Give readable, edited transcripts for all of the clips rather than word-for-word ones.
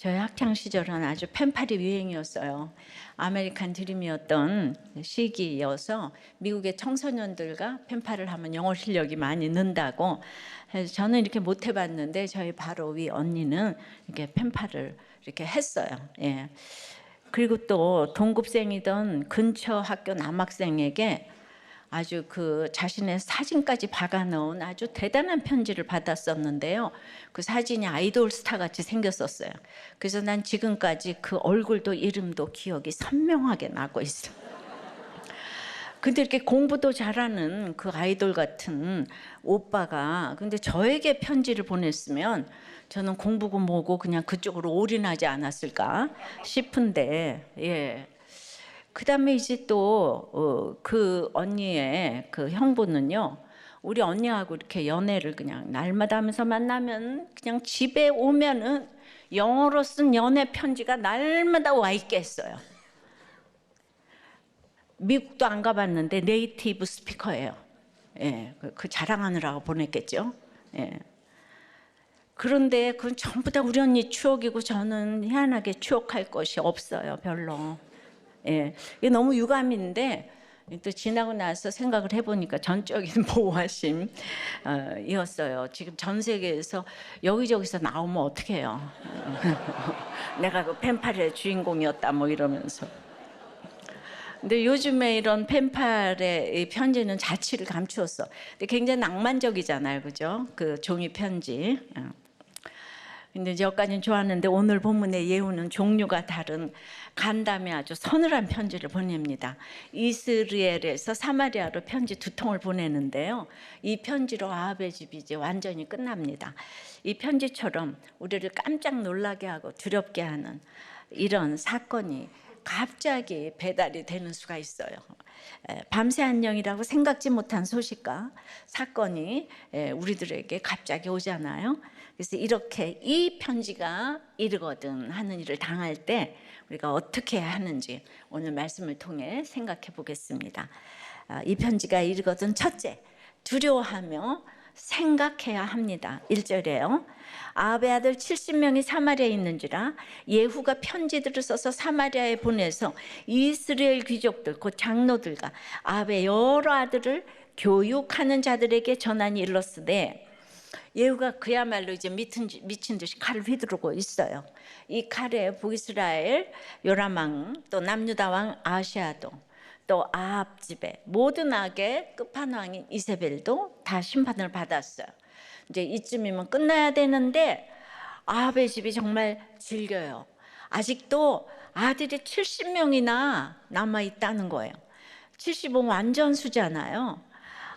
저희 학창 시절은 아주 펜팔이 유행이었어요. 아메리칸 드림이었던 시기여서 미국의 청소년들과 펜팔을 하면 영어 실력이 많이 는다고 해서 저는 이렇게 못 해봤는데 저희 바로 위 언니는 이렇게 펜팔을 이렇게 했어요. 예. 그리고 또 동급생이던 근처 학교 남학생에게 아주 그 자신의 사진까지 박아놓은 아주 대단한 편지를 받았었는데요. 그 사진이 아이돌 스타 같이 생겼었어요. 그래서 난 지금까지 그 얼굴도 이름도 기억이 선명하게 나고 있어요. 근데 이렇게 공부도 잘하는 그 아이돌 같은 오빠가 근데 저에게 편지를 보냈으면 저는 공부고 뭐고 그냥 그쪽으로 올인하지 않았을까 싶은데, 예. 그 다음에 이제 또 그 언니의 그 형부는요, 우리 언니하고 이렇게 연애를 그냥 날마다 하면서 만나면 그냥 집에 오면은 영어로 쓴 연애 편지가 날마다 와 있겠어요. 미국도 안 가봤는데 네이티브 스피커예요. 예, 그 자랑하느라고 보냈겠죠. 예. 그런데 그건 전부 다 우리 언니 추억이고 저는 희한하게 추억할 것이 없어요, 별로. 예, 이게 너무 유감인데 또 지나고 나서 생각을 해보니까 전적인 모호하심 이었어요. 지금 전 세계에서 여기저기서 나오면 어떡해요. 내가 그 펜팔의 주인공이었다 뭐 이러면서. 근데 요즘에 이런 펜팔의 편지는 자취를 감추었어. 근데 굉장히 낭만적이잖아요, 그죠? 그 종이 편지. 근데 이제 여기까지는 좋았는데 오늘 본문의 예후는 종류가 다른 간담회 아주 서늘한 편지를 보냅니다. 이스라엘에서 사마리아로 편지 2통을 보내는데요. 이 편지로 아합의 집이 이제 완전히 끝납니다. 이 편지처럼 우리를 깜짝 놀라게 하고 두렵게 하는 이런 사건이 갑자기 배달이 되는 수가 있어요. 밤새 안녕이라고 생각지 못한 소식과 사건이 우리들에게 갑자기 오잖아요. 그래서 이렇게 이 편지가 이르거든 하는 일을 당할 때 우리가 어떻게 하는지 오늘 말씀을 통해 생각해 보겠습니다. 이 편지가 이르거든 첫째, 두려워하며 생각해야 합니다. 1절에요. 아합의 아들 70명이 사마리아에 있는지라 예후가 편지들을 써서 사마리아에 보내서 이스라엘 귀족들 곧 장로들과 아합의 여러 아들을 교육하는 자들에게 전하니 일렀으되 예후가 그야말로 이제 미친 듯이 칼을 휘두르고 있어요. 이 칼에 북이스라엘 요람왕 또 남유다 왕 아시아도 또 아합 집에 모든 악의 끝판왕인 이세벨도 다 심판을 받았어요. 이제 이쯤이면 끝나야 되는데 아합의 집이 정말 질겨요. 아직도 아들이 70명이나 남아 있다는 거예요. 75 완전 수잖아요.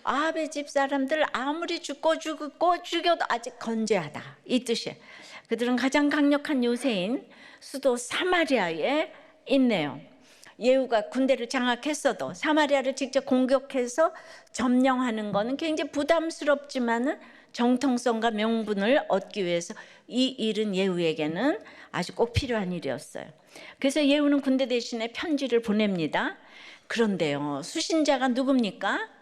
아합의 집 사람들 아무리 죽고 죽여도 아직 건재하다 이 뜻이에요. 그들은 가장 강력한 요새인 수도 사마리아에 있네요. 예후가 군대를 장악했어도 사마리아를 직접 공격해서 점령하는 것은 굉장히 부담스럽지만은 정통성과 명분을 얻기 위해서 이 일은 예후에게는 아주 꼭 필요한 일이었어요. 그래서 예후는 군대 대신에 편지를 보냅니다. 그런데요, 수신자가 누굽니까?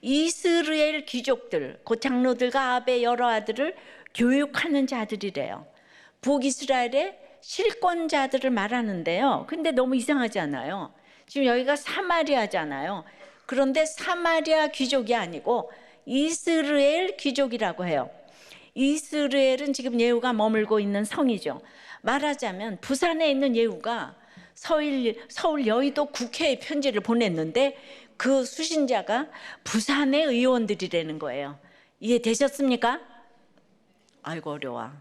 이스라엘 귀족들, 그 장로들과 아합의 여러 아들을 교육하는 자들이래요. 북이스라엘의 실권자들을 말하는데요. 근데 너무 이상하지 않아요? 지금 여기가 사마리아잖아요. 그런데 사마리아 귀족이 아니고 이스라엘 귀족이라고 해요. 이스라엘은 지금 예후가 머물고 있는 성이죠. 말하자면 부산에 있는 예후가 서울 여의도 국회에 편지를 보냈는데 그 수신자가 부산의 의원들이라는 거예요. 이해되셨습니까? 아이고 어려워.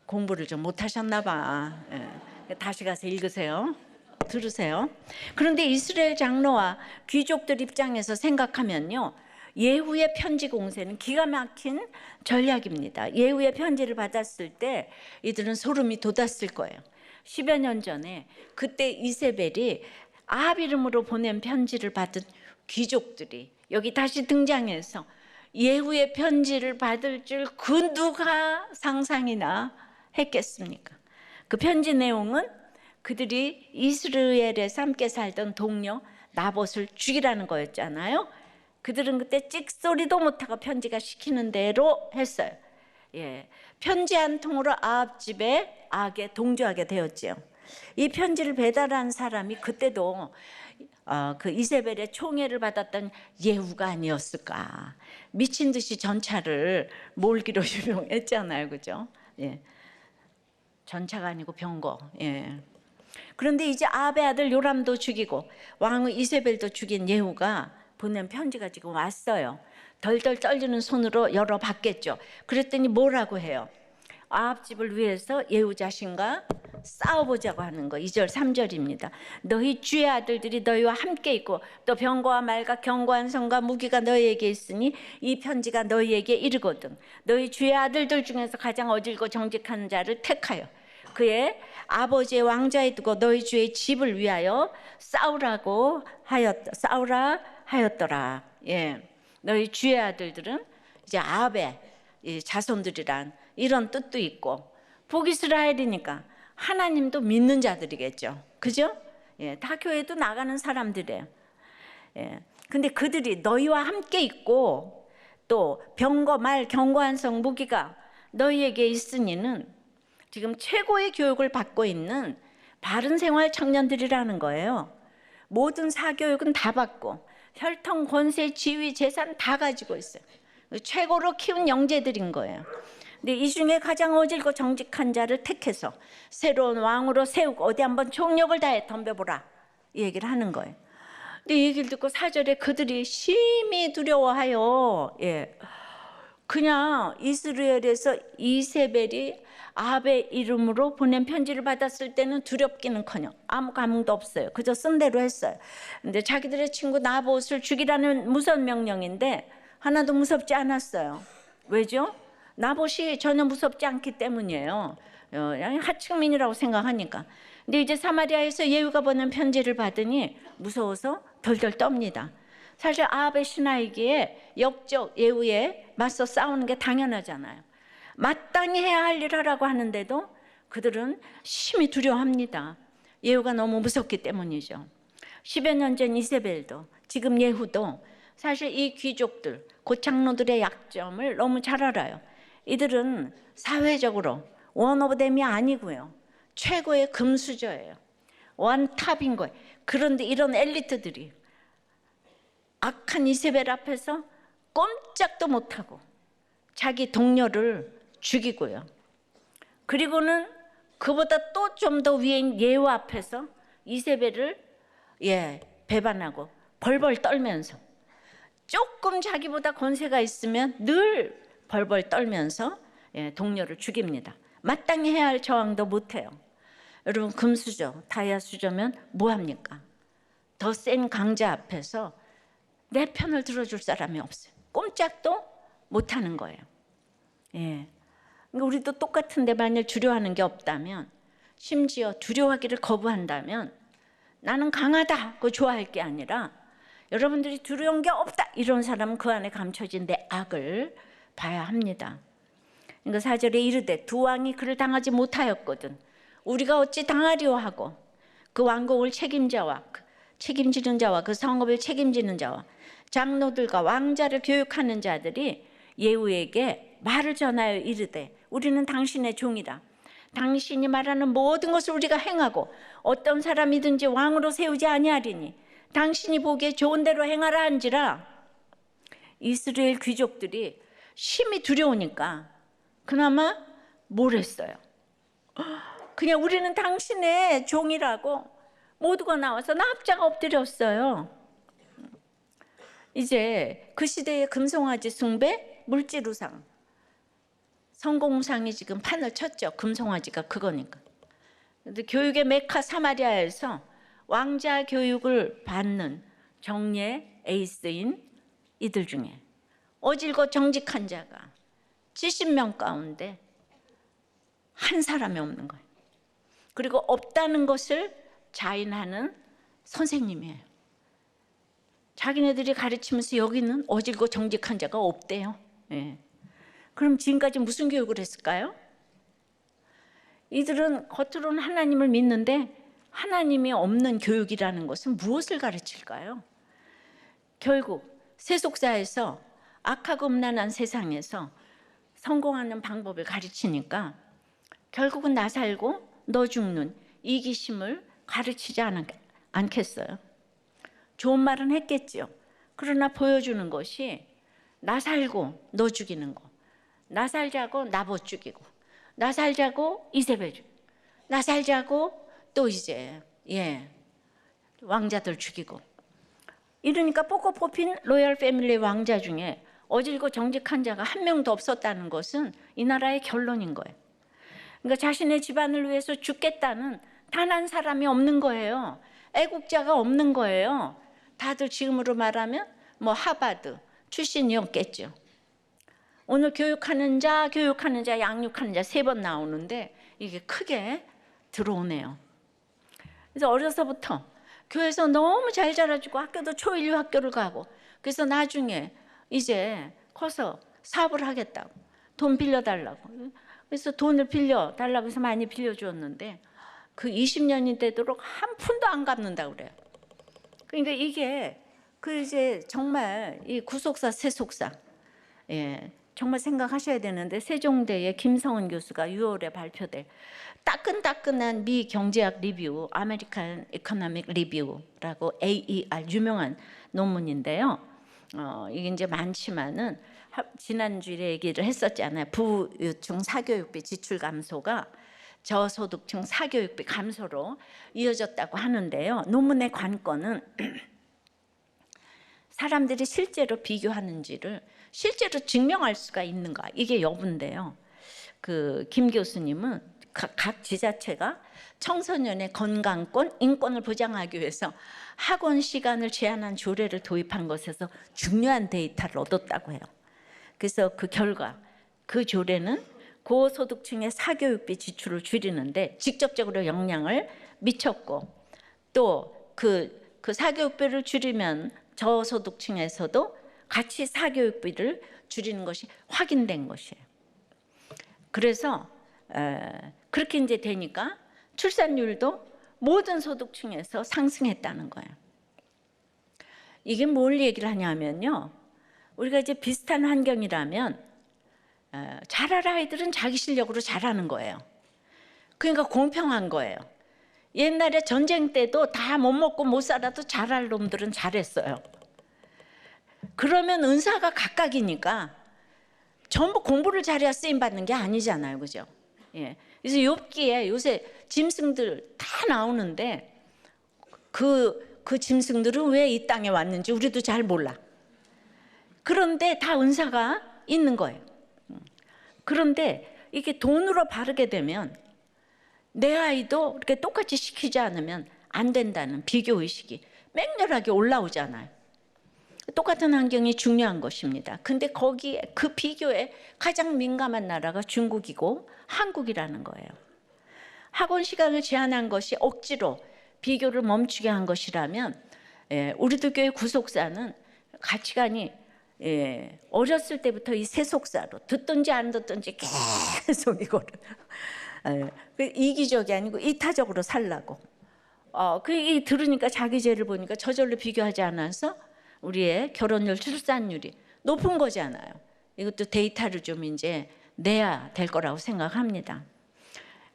공부를 좀 못하셨나 봐. 다시 가서 읽으세요. 들으세요. 그런데 이스라엘 장로와 귀족들 입장에서 생각하면요, 예후의 편지 공세는 기가 막힌 전략입니다. 예후의 편지를 받았을 때 이들은 소름이 돋았을 거예요. 10여 년 전에 그때 이세벨이 아합 이름으로 보낸 편지를 받은 귀족들이 여기 다시 등장해서 예후의 편지를 받을 줄 그 누가 상상이나 했겠습니까? 그 편지 내용은 그들이 이스라엘에서 함께 살던 동료 나봇을 죽이라는 거였잖아요. 그들은 그때 찍소리도 못하고 편지가 시키는 대로 했어요. 예, 편지 한 통으로 아합 집에 악에 동조하게 되었지요. 이 편지를 배달한 사람이 그때도 그 이세벨의 총애를 받았던 예후가 아니었을까. 미친 듯이 전차를 몰기로 유명했잖아요, 그죠? 예. 전차가 아니고 병거. 예. 그런데 이제 아합의 아들 요람도 죽이고 왕 이세벨도 죽인 예후가 보낸 편지가 지금 왔어요. 덜덜 떨리는 손으로 열어봤겠죠. 그랬더니 뭐라고 해요? 아합 집을 위해서 예후 자신과 싸워보자고 하는 거. 2절 3절입니다. 너희 주의 아들들이 너희와 함께 있고 또 병거와 말과 견고한 성과 무기가 너희에게 있으니 이 편지가 너희에게 이르거든. 너희 주의 아들들 중에서 가장 어질고 정직한 자를 택하여 그의 아버지의 왕좌에 두고 너희 주의 집을 위하여 싸우라 하였더라. 예. 너희 주의 아들들은 이제 아합의 자손들이란 이런 뜻도 있고 북이스라엘이니까 하나님도 믿는 자들이겠죠. 그죠? 예, 다 교회도 나가는 사람들이에요. 예. 근데 그들이 너희와 함께 있고 또 병거 말 견고한 성 무기가 너희에게 있으니는 지금 최고의 교육을 받고 있는 바른 생활 청년들이라는 거예요. 모든 사교육은 다 받고 혈통, 권세, 지위, 재산 다 가지고 있어요. 최고로 키운 영재들인 거예요. 근데 이 중에 가장 어질고 정직한 자를 택해서 새로운 왕으로 세우고 어디 한번 총력을 다해 덤벼보라 이 얘기를 하는 거예요. 근데 이 얘기를 듣고 4절에 그들이 심히 두려워하여 그냥 이스라엘에서 이세벨이 아합의 이름으로 보낸 편지를 받았을 때는 두렵기는커녕 아무 감흥도 없어요. 그저 쓴 대로 했어요. 근데 자기들의 친구 나봇을 죽이라는 무선 명령인데 하나도 무섭지 않았어요. 왜죠? 나봇이 전혀 무섭지 않기 때문이에요. 하층민이라고 생각하니까. 근데 이제 사마리아에서 예후가 보낸 편지를 받으니 무서워서 덜덜 떱니다. 사실 아합의 신하이기에 역적 예후에 맞서 싸우는 게 당연하잖아요. 마땅히 해야 할 일 하라고 하는데도 그들은 심히 두려워합니다. 예후가 너무 무섭기 때문이죠. 10여 년 전 이세벨도 지금 예후도 사실 이 귀족들, 고창노들의 약점을 너무 잘 알아요. 이들은 사회적으로 원 오브 댐이 아니고요. 최고의 금수저예요. 원탑인 거예요. 그런데 이런 엘리트들이 악한 이세벨 앞에서 꼼짝도 못하고 자기 동료를 죽이고요. 그리고는 그보다 또 좀 더 위인 예후 앞에서 이세벨을 배반하고 벌벌 떨면서 조금 자기보다 권세가 있으면 늘 벌벌 떨면서 동료를 죽입니다. 마땅히 해야 할 저항도 못해요. 여러분 금수저, 다이아수저면 뭐합니까? 더 센 강자 앞에서 내 편을 들어줄 사람이 없어요. 꼼짝도 못하는 거예요. 그러니까 우리도 똑같은데 만약 두려워하는 게 없다면, 심지어 두려워하기를 거부한다면 나는 강하다고 좋아할 게 아니라 여러분들이 두려운 게 없다 이런 사람은 그 안에 감춰진 내 악을 봐야 합니다. 그러니까 4절에 이르되 두 왕이 그를 당하지 못하였거든 우리가 어찌 당하리오 하고 그 왕국을 책임지는 자와 그 성읍을 책임지는 자와 장로들과 왕자를 교육하는 자들이 예후에게 말을 전하여 이르되 우리는 당신의 종이라. 당신이 말하는 모든 것을 우리가 행하고 어떤 사람이든지 왕으로 세우지 아니하리니 당신이 보기에 좋은 대로 행하라 한지라. 이스라엘 귀족들이 심히 두려우니까 그나마 뭘 했어요? 그냥 우리는 당신의 종이라고 모두가 나와서 납작 엎드렸어요. 이제 그 시대의 금송아지 숭배, 물질우상, 성공상이 지금 판을 쳤죠. 금송아지가 그거니까. 근데 교육의 메카 사마리아에서 왕자 교육을 받는 정예 에이스인 이들 중에 어질고 정직한 자가 70명 가운데 한 사람이 없는 거예요. 그리고 없다는 것을 자인하는 선생님이에요. 자기네들이 가르치면서 여기는 어질고 정직한 자가 없대요. 그럼 지금까지 무슨 교육을 했을까요? 이들은 겉으로는 하나님을 믿는데 하나님이 없는 교육이라는 것은 무엇을 가르칠까요? 결국 세속사에서 악하고 음란한 세상에서 성공하는 방법을 가르치니까 결국은 나 살고 너 죽는 이기심을 가르치지 않겠어요. 좋은 말은 했겠죠. 그러나 보여주는 것이 나 살고 너 죽이는 거. 나 살자고 나봇 죽이고, 나 살자고 이세벨 죽이고, 나 살자고 또 이제 왕자들 죽이고. 이러니까 뽑고 뽑힌 로열 패밀리 왕자 중에 어질고 정직한 자가 한 명도 없었다는 것은 이 나라의 결론인 거예요. 그러니까 자신의 집안을 위해서 죽겠다는 단 한 사람이 없는 거예요. 애국자가 없는 거예요. 다들 지금으로 말하면 뭐 하버드 출신이었겠죠. 오늘 교육하는 자, 양육하는 자 3번 나오는데 이게 크게 들어오네요. 그래서 어려서부터 교회에서 너무 잘 자라주고 학교도 초일류 학교를 가고, 그래서 나중에 이제 커서 사업을 하겠다고 돈 빌려달라고, 그래서 돈을 빌려달라고 해서 많이 빌려주었는데 그 20년이 되도록 한 푼도 안 갚는다고 그래요. 그러니까 이게 그 이제 정말 이 구속사 세속사, 정말 생각하셔야 되는데, 세종대의 김성은 교수가 6월에 발표될 따끈따끈한 미 경제학 리뷰, 아메리칸 이코노믹 리뷰라고 AER 유명한 논문인데요. 이게 이제 많지만은 지난주에 얘기를 했었잖아요. 부유층 사교육비 지출 감소가 저소득층 사교육비 감소로 이어졌다고 하는데요. 논문의 관건은 사람들이 실제로 비교하는지를 실제로 증명할 수가 있는가, 이게 여부인데요. 그 김 교수님은 각 지자체가 청소년의 건강권, 인권을 보장하기 위해서 학원 시간을 제한한 조례를 도입한 것에서 중요한 데이터를 얻었다고 해요. 그래서 그 결과 그 조례는 고소득층의 사교육비 지출을 줄이는데 직접적으로 영향을 미쳤고, 또 그 사교육비를 줄이면 저소득층에서도 같이 사교육비를 줄이는 것이 확인된 것이에요. 그래서 그렇게 이제 되니까 출산율도 모든 소득층에서 상승했다는 거예요. 이게 뭘 얘기를 하냐면요, 우리가 이제 비슷한 환경이라면 잘할 아이들은 자기 실력으로 잘하는 거예요. 그러니까 공평한 거예요. 옛날에 전쟁 때도 다 못 먹고 못 살아도 잘할 놈들은 잘했어요. 그러면 은사가 각각이니까 전부 공부를 잘해야 쓰임 받는 게 아니잖아요, 그죠? 그래서 욥기에 요새 짐승들 다 나오는데 그 짐승들은 왜 이 땅에 왔는지 우리도 잘 몰라. 그런데 다 은사가 있는 거예요. 그런데 이게 돈으로 바르게 되면 내 아이도 이렇게 똑같이 시키지 않으면 안 된다는 비교의식이 맹렬하게 올라오잖아요. 똑같은 환경이 중요한 것입니다. 근데 거기에 그 비교에 가장 민감한 나라가 중국이고 한국이라는 거예요. 학원 시간을 제한한 것이 억지로 비교를 멈추게 한 것이라면 우리도 교회 구속사는 가치관이 어렸을 때부터 이 세속사로 듣든지 안 듣든지 계속 이거를 이기적이 아니고 이타적으로 살라고. 그 들으니까 자기 죄를 보니까 저절로 비교하지 않아서 우리의 결혼율, 출산율이 높은 거잖아요. 이것도 데이터를 좀 이제 내야 될 거라고 생각합니다.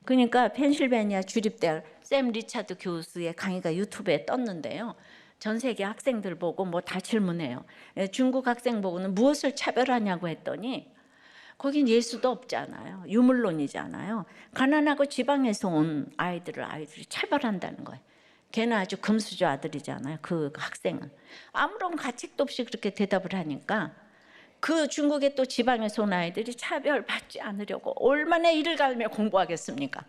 그러니까 펜실베니아 주립대학 샘 리차드 교수의 강의가 유튜브에 떴는데요. 전 세계 학생들 보고 뭐 다 질문해요. 중국 학생 보고는 무엇을 차별하냐고 했더니 거긴 예수도 없잖아요. 유물론이잖아요. 가난하고 지방에서 온 아이들이 차별한다는 거예요. 걔는 아주 금수저 아들이잖아요. 그 학생은 아무런 가책도 없이 그렇게 대답을 하니까 그 중국의 또 지방에서 온 아이들이 차별받지 않으려고 얼마나 이를 갈며 공부하겠습니까?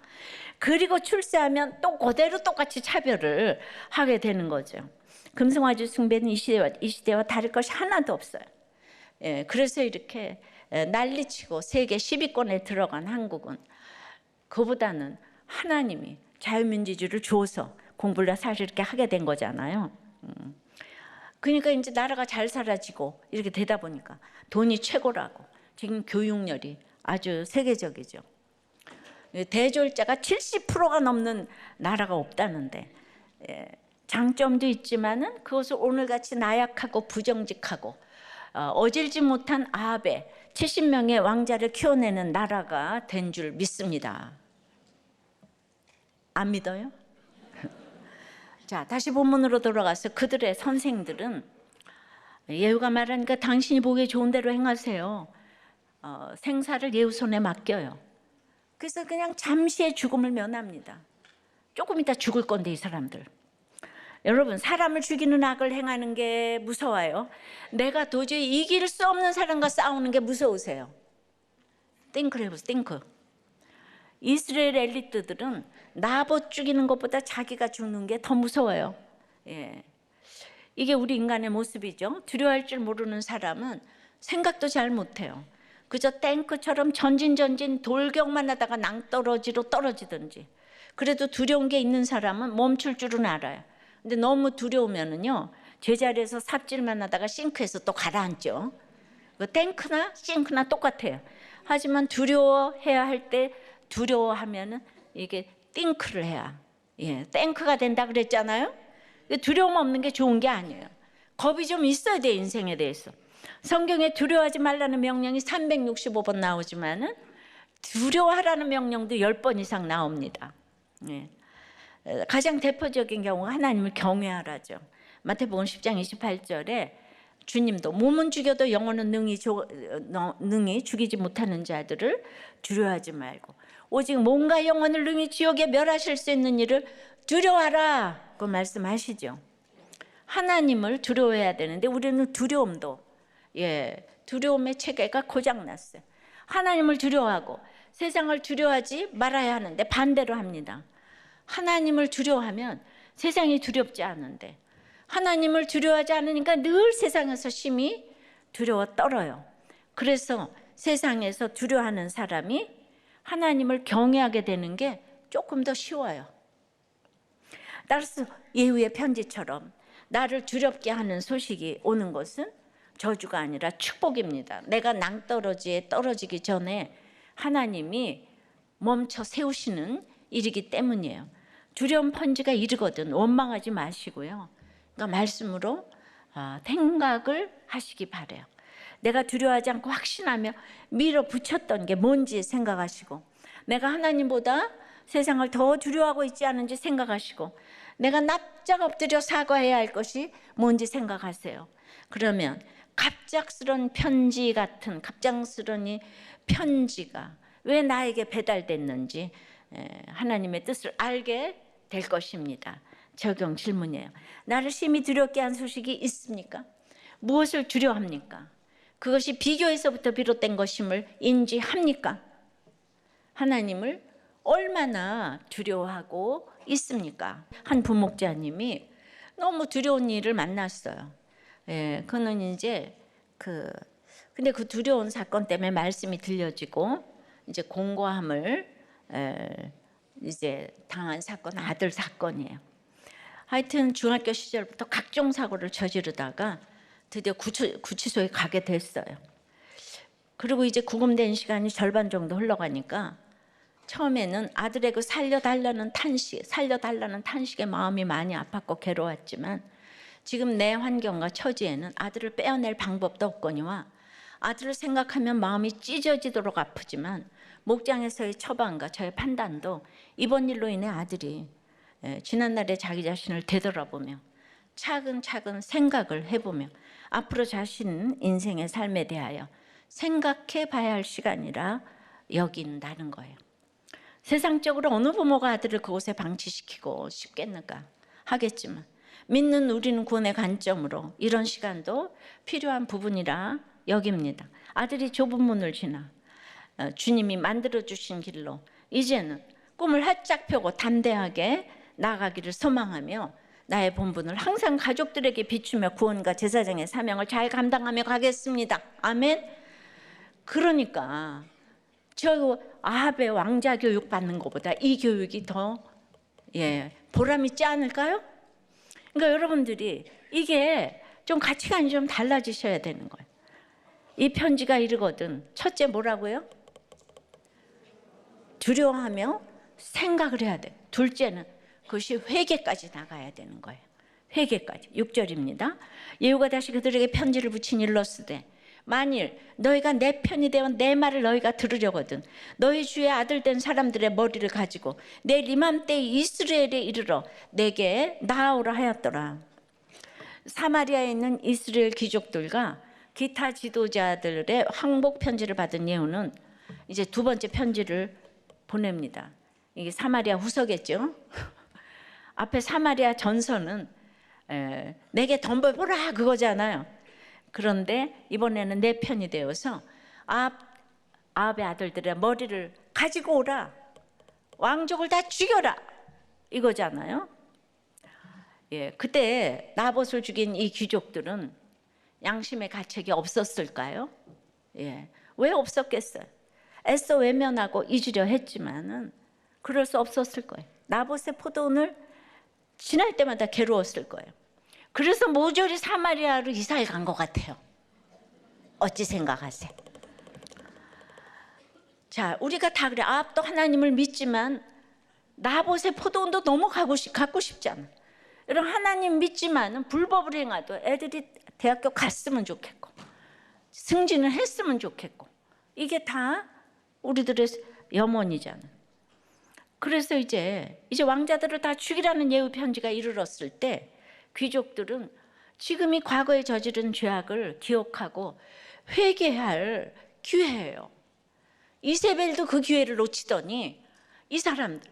그리고 출세하면 또 그대로 똑같이 차별을 하게 되는 거죠. 금성화주 숭배는 이 시대와 다를 것이 하나도 없어요. 그래서 이렇게 난리치고 세계 10위권에 들어간 한국은 그보다는 하나님이 자유민주주의를 줘서 공부를 사실 이렇게 하게 된 거잖아요. 그러니까 이제 나라가 잘 살아지고 이렇게 되다 보니까 돈이 최고라고. 지금 교육열이 아주 세계적이죠. 대졸자가 70%가 넘는 나라가 없다는데, 장점도 있지만은 그것을 오늘같이 나약하고 부정직하고 어질지 못한 아베 70명의 왕자를 키워내는 나라가 된 줄 믿습니다. 안 믿어요? 자, 다시 본문으로 돌아가서 그들의 선생들은 예후가 말하니까 당신이 보기에 좋은 대로 행하세요. 생사를 예후 손에 맡겨요. 그래서 그냥 잠시의 죽음을 면합니다. 조금 이따 죽을 건데 이 사람들. 여러분, 사람을 죽이는 악을 행하는 게 무서워요. 내가 도저히 이길 수 없는 사람과 싸우는 게 무서우세요. 띵크를 해보세요. 띵크. 이스라엘 엘리트들은 나봇 죽이는 것보다 자기가 죽는 게 더 무서워요. 예. 이게 우리 인간의 모습이죠. 두려워할 줄 모르는 사람은 생각도 잘 못해요. 그저 탱크처럼 전진 돌격만 하다가 낭떠러지로 떨어지든지. 그래도 두려운 게 있는 사람은 멈출 줄은 알아요. 근데 너무 두려우면은요, 제자리에서 삽질만 하다가 싱크에서 또 가라앉죠. 탱크나 싱크나 똑같아요. 하지만 두려워해야 할 때 두려워하면은 이게 띵크를 해야, 예, 탱크가 된다 그랬잖아요. 두려움 없는 게 좋은 게 아니에요. 겁이 좀 있어야 돼, 인생에 대해서. 성경에 두려워하지 말라는 명령이 365번 나오지만은 두려워하라는 명령도 10번 이상 나옵니다. 예. 가장 대표적인 경우가 하나님을 경외하라죠. 마태복음 10장 28절에 주님도 몸은 죽여도 영혼은 능히 죽이지 못하는 자들을 두려워하지 말고 오직 몸과 영혼을 능히 지옥에 멸하실 수 있는 일을 두려워하라 그 말씀하시죠. 하나님을 두려워해야 되는데 우리는 두려움도, 예, 두려움의 체계가 고장났어요. 하나님을 두려워하고 세상을 두려워하지 말아야 하는데 반대로 합니다. 하나님을 두려워하면 세상이 두렵지 않은데 하나님을 두려워하지 않으니까 늘 세상에서 심히 두려워 떨어요. 그래서 세상에서 두려워하는 사람이 하나님을 경외하게 되는 게 조금 더 쉬워요. 따라서 예후의 편지처럼 나를 두렵게 하는 소식이 오는 것은 저주가 아니라 축복입니다. 내가 낭떠러지에 떨어지기 전에 하나님이 멈춰 세우시는 일이기 때문이에요. 두려움 편지가 이르거든 원망하지 마시고요. 그러니까 말씀으로 생각을 하시기 바래요. 내가 두려워하지 않고 확신하며 밀어붙였던 게 뭔지 생각하시고, 내가 하나님보다 세상을 더 두려워하고 있지 않은지 생각하시고, 내가 납작 엎드려 사과해야 할 것이 뭔지 생각하세요. 그러면 갑작스런 편지 같은 갑작스런 이 편지가 왜 나에게 배달됐는지 하나님의 뜻을 알게 될 것입니다. 적용 질문이에요. 나를 심히 두렵게 한 소식이 있습니까? 무엇을 두려워합니까? 그것이 비교에서부터 비롯된 것임을 인지합니까? 하나님을 얼마나 두려워하고 있습니까? 한 부목자님이 너무 두려운 일을 만났어요. 예, 그는 이제 근데 그 두려운 사건 때문에 말씀이 들려지고 이제 공고함을 이제 당한 사건, 아들 사건이에요. 하여튼 중학교 시절부터 각종 사고를 저지르다가 드디어 구치소에 가게 됐어요. 그리고 이제 구금된 시간이 절반 정도 흘러가니까 처음에는 아들의 그 살려달라는 탄식에 마음이 많이 아팠고 괴로웠지만 지금 내 환경과 처지에는 아들을 빼어낼 방법도 없거니와 아들을 생각하면 마음이 찢어지도록 아프지만 목장에서의 처방과 저의 판단도 이번 일로 인해 아들이 지난날에 자기 자신을 되돌아보며 차근차근 생각을 해보며 앞으로 자신 인생의 삶에 대하여 생각해 봐야 할 시간이라 여긴다는 거예요. 세상적으로 어느 부모가 아들을 그곳에 방치시키고 싶겠는가 하겠지만 믿는 우리는 구원의 관점으로 이런 시간도 필요한 부분이라 여깁니다. 아들이 좁은 문을 지나 주님이 만들어주신 길로 이제는 꿈을 활짝 펴고 담대하게 나아가기를 소망하며 나의 본분을 항상 가족들에게 비추며 구원과 제사장의 사명을 잘 감당하며 가겠습니다. 아멘. 그러니까 저 아합의 왕자 교육 받는 것보다 이 교육이 더 보람 있지 않을까요? 그러니까 여러분들이 이게 좀 가치관이 좀 달라지셔야 되는 거예요. 이 편지가 이르거든. 첫째 뭐라고요? 두려워하며 생각을 해야 돼. 둘째는 그것이 회개까지 나가야 되는 거예요. 회개까지. 6절입니다. 예후가 다시 그들에게 편지를 붙인 일렀으되 만일 너희가 내 편이 되어 내 말을 너희가 들으려거든 너희 주의 아들 된 사람들의 머리를 가지고 내일 이맘때 이스라엘에 이르러 내게 나아오라 하였더라. 사마리아에 있는 이스라엘 귀족들과 기타 지도자들의 항복 편지를 받은 예후는 이제 두 번째 편지를 보냅니다. 이게 사마리아 후서겠죠. 앞에 사마리아 전서는 내게 덤벼보라 그거잖아요. 그런데 이번에는 내 편이 되어서 아합의 아들들의 머리를 가지고 오라, 왕족을 다 죽여라 이거잖아요. 예, 그때 나봇을 죽인 이 귀족들은 양심의 가책이 없었을까요? 예, 왜 없었겠어요? 애써 외면하고 잊으려 했지만은 그럴 수 없었을 거예요. 나봇의 포도원을 지날 때마다 괴로웠을 거예요. 그래서 모조리 사마리아로 이사해 간 것 같아요. 어찌 생각하세요? 자, 우리가 다 그래. 아합도 하나님을 믿지만 나봇의 포도원도 너무 갖고 싶지 않아. 여러분, 하나님 믿지만은 불법을 행하도 애들이 대학교 갔으면 좋겠고 승진을 했으면 좋겠고 이게 다 우리들의 염원이잖아. 그래서 이제 왕자들을 다 죽이라는 예후 편지가 이르렀을 때 귀족들은 지금이 과거에 저지른 죄악을 기억하고 회개할 기회예요. 이세벨도 그 기회를 놓치더니 이 사람들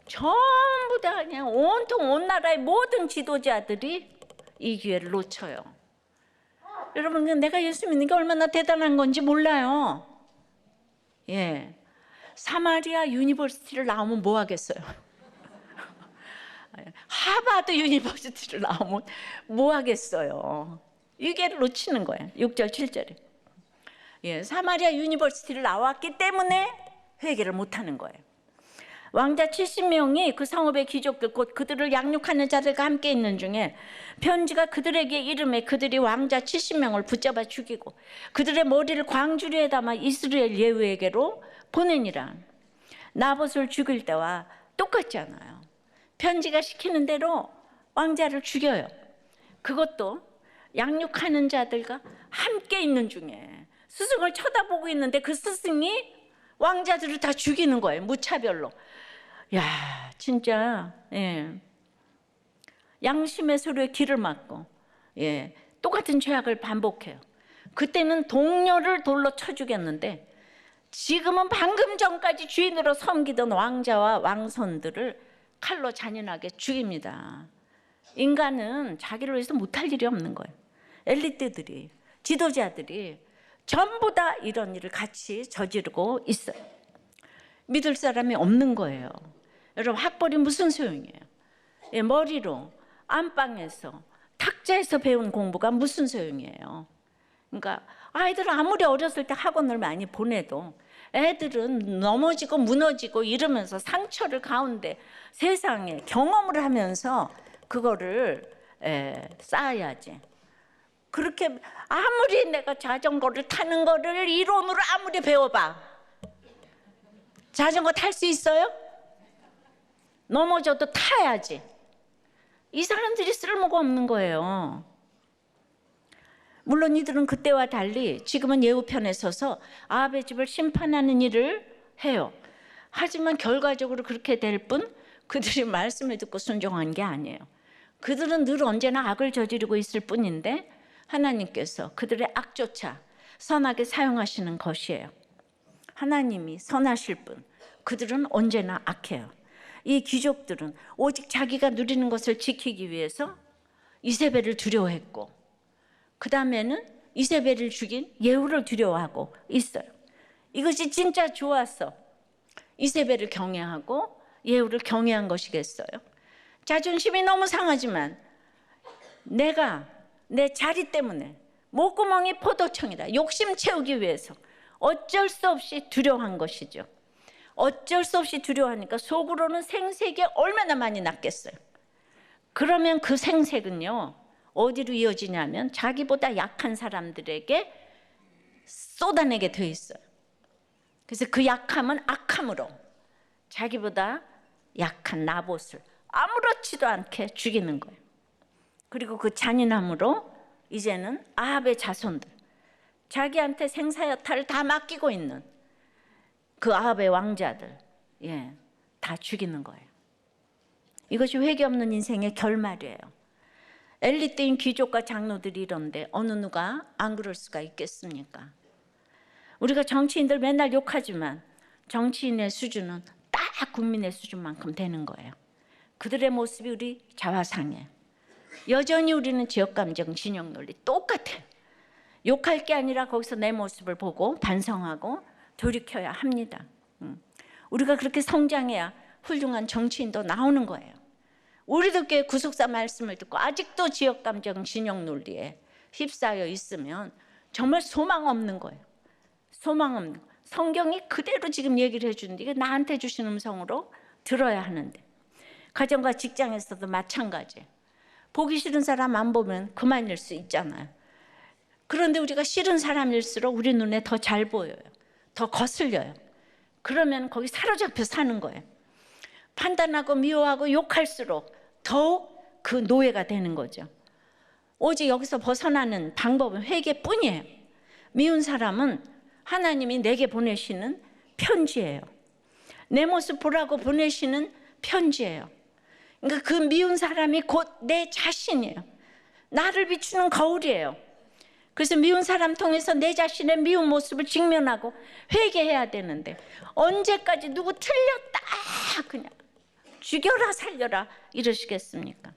전부 다 그냥 온통 온 나라의 모든 지도자들이 이 기회를 놓쳐요. 여러분, 내가 예수 믿는 게 얼마나 대단한 건지 몰라요. 예, 사마리아 유니버시티를 나오면 뭐 하겠어요? 하버드 유니버시티를 나오면 뭐 하겠어요? 이 기회를 놓치는 거예요. 6절 7절에. 예, 사마리아 유니버시티를 나왔기 때문에 회개를 못하는 거예요. 왕자 70명이 그 성읍의 귀족들 곧 그들을 양육하는 자들과 함께 있는 중에 편지가 그들에게 이름에 그들이 왕자 70명을 붙잡아 죽이고 그들의 머리를 광주리에 담아 이스라엘 예후에게로 보내니라. 나봇을 죽일 때와 똑같잖아요. 편지가 시키는 대로 왕자를 죽여요. 그것도 양육하는 자들과 함께 있는 중에 스승을 쳐다보고 있는데 그 스승이 왕자들을 다 죽이는 거예요. 무차별로. 야, 진짜 양심의 소리에 귀를 막고 똑같은 죄악을 반복해요. 그때는 동료를 돌로 쳐 죽였는데 지금은 방금 전까지 주인으로 섬기던 왕자와 왕손들을 칼로 잔인하게 죽입니다. 인간은 자기를 위해서 못할 일이 없는 거예요. 엘리트들이, 지도자들이 전부 다 이런 일을 같이 저지르고 있어요. 믿을 사람이 없는 거예요. 여러분, 학벌이 무슨 소용이에요? 머리로 안방에서 탁자에서 배운 공부가 무슨 소용이에요? 그러니까 아이들은 아무리 어렸을 때 학원을 많이 보내도 애들은 넘어지고 무너지고 이러면서 상처를 가운데 세상에 경험을 하면서 그거를 쌓아야지. 그렇게 아무리 내가 자전거를 타는 거를 이론으로 아무리 배워봐, 자전거 탈 수 있어요? 넘어져도 타야지. 이 사람들이 쓸모가 없는 거예요. 물론 이들은 그때와 달리 지금은 예후편에 서서 아합의 집을 심판하는 일을 해요. 하지만 결과적으로 그렇게 될 뿐 그들이 말씀을 듣고 순종한 게 아니에요. 그들은 늘 언제나 악을 저지르고 있을 뿐인데 하나님께서 그들의 악조차 선하게 사용하시는 것이에요. 하나님이 선하실 뿐 그들은 언제나 악해요. 이 귀족들은 오직 자기가 누리는 것을 지키기 위해서 이세벨을 두려워했고 그 다음에는 이세벨을 죽인 예후를 두려워하고 있어요. 이것이 진짜 좋았어. 이세벨을 경외하고 예후를 경외한 것이겠어요? 자존심이 너무 상하지만 내가 내 자리 때문에 목구멍이 포도청이다. 욕심 채우기 위해서 어쩔 수 없이 두려워한 것이죠. 어쩔 수 없이 두려워하니까 속으로는 생색이 얼마나 많이 났겠어요. 그러면 그 생색은요 어디로 이어지냐면 자기보다 약한 사람들에게 쏟아내게 돼 있어요. 그래서 그 약함은 악함으로 자기보다 약한 나봇을 아무렇지도 않게 죽이는 거예요. 그리고 그 잔인함으로 이제는 아합의 자손들, 자기한테 생사여탈을 다 맡기고 있는 그 아합의 왕자들, 다 죽이는 거예요. 이것이 회개 없는 인생의 결말이에요. 엘리트인 귀족과 장로들이 이런데 어느 누가 안 그럴 수가 있겠습니까? 우리가 정치인들 맨날 욕하지만 정치인의 수준은 딱 국민의 수준만큼 되는 거예요. 그들의 모습이 우리 자화상이에요. 여전히 우리는 지역감정, 진영논리 똑같아요. 욕할 게 아니라 거기서 내 모습을 보고 반성하고 돌이켜야 합니다. 우리가 그렇게 성장해야 훌륭한 정치인도 나오는 거예요. 우리도 꽤 구속사 말씀을 듣고 아직도 지역감정, 진영논리에 휩싸여 있으면 정말 소망 없는 거예요. 소망 없는 거예요. 성경이 그대로 지금 얘기를 해주는데 이게 나한테 주신 음성으로 들어야 하는데, 가정과 직장에서도 마찬가지예요. 보기 싫은 사람 안 보면 그만일 수 있잖아요. 그런데 우리가 싫은 사람일수록 우리 눈에 더 잘 보여요. 더 거슬려요. 그러면 거기 사로잡혀 사는 거예요. 판단하고 미워하고 욕할수록 더욱 그 노예가 되는 거죠. 오직 여기서 벗어나는 방법은 회개뿐이에요. 미운 사람은 하나님이 내게 보내시는 편지예요. 내 모습 보라고 보내시는 편지예요. 그러니까 그 미운 사람이 곧 내 자신이에요. 나를 비추는 거울이에요. 그래서 미운 사람 통해서 내 자신의 미운 모습을 직면하고 회개해야 되는데, 언제까지 누구 틀렸다 그냥 죽여라 살려라 이러시겠습니까?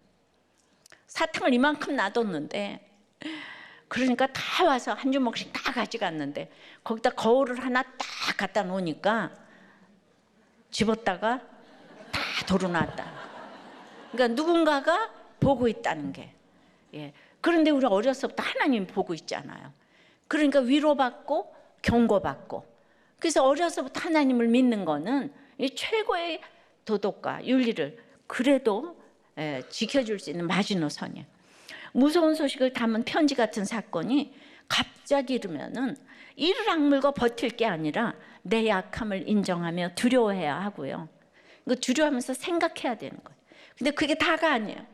사탕을 이만큼 놔뒀는데, 그러니까 다 와서 한 주먹씩 다 가져갔는데 거기다 거울을 하나 딱 갖다 놓으니까 집었다가 다 도로 놨다. 그러니까 누군가가 보고 있다는 게. 그런데 우리 어려서부터 하나님이 보고 있잖아요. 그러니까 위로받고 경고받고. 그래서 어려서부터 하나님을 믿는 거는 이 최고의 도덕과 윤리를 그래도 지켜줄 수 있는 마지노선이에요. 무서운 소식을 담은 편지 같은 사건이 갑자기 이르면은 이를 악물고 버틸 게 아니라 내 약함을 인정하며 두려워해야 하고요. 이거 두려워하면서 생각해야 되는 거예요. 근데 그게 다가 아니에요.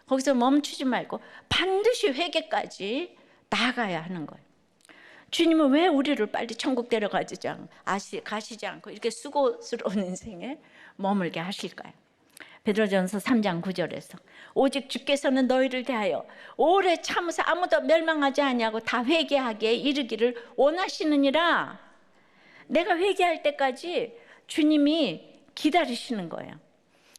거기서 멈추지 말고 반드시 회개까지 나아가야 하는 거예요. 주님은 왜 우리를 빨리 천국 데려가시지 않고 이렇게 수고스러운 인생에 머물게 하실까요? 베드로전서 3장 9절에서 오직 주께서는 너희를 대하여 오래 참으사 아무도 멸망하지 아니하고 다 회개하기에 이르기를 원하시느니라. 내가 회개할 때까지 주님이 기다리시는 거예요.